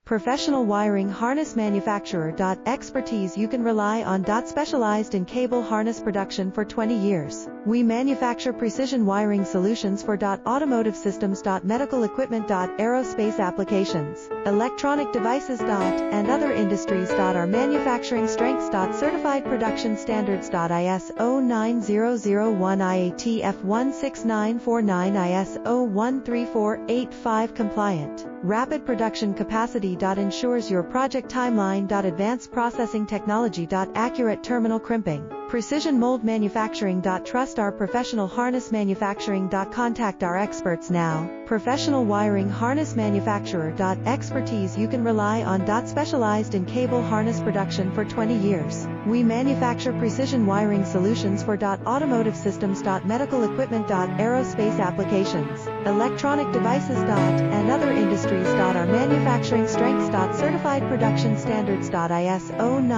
Professional wiring harness manufacturer. Expertise you can rely on. Specialized in cable harness production for 20 years. We manufacture precision wiring solutions for automotive systems, medical equipment, aerospace applications, electronic devices, and other industries. Our manufacturing strengths. Certified production standards. ISO 9001 IATF 16949 ISO 13485 compliant. Rapid production capacity. Ensures your project timeline. Advanced processing technology. Accurate terminal crimping. Precision mold manufacturing. Trust our professional harness manufacturing. Contact our experts now. Professional wiring harness manufacturer. Expertise you can rely on. Specialized in cable harness production for 20 years. We manufacture precision wiring solutions for automotive systems, medical equipment, aerospace applications, electronic devices, and other industries. Our manufacturing strengths. Certified production standards. ISO 9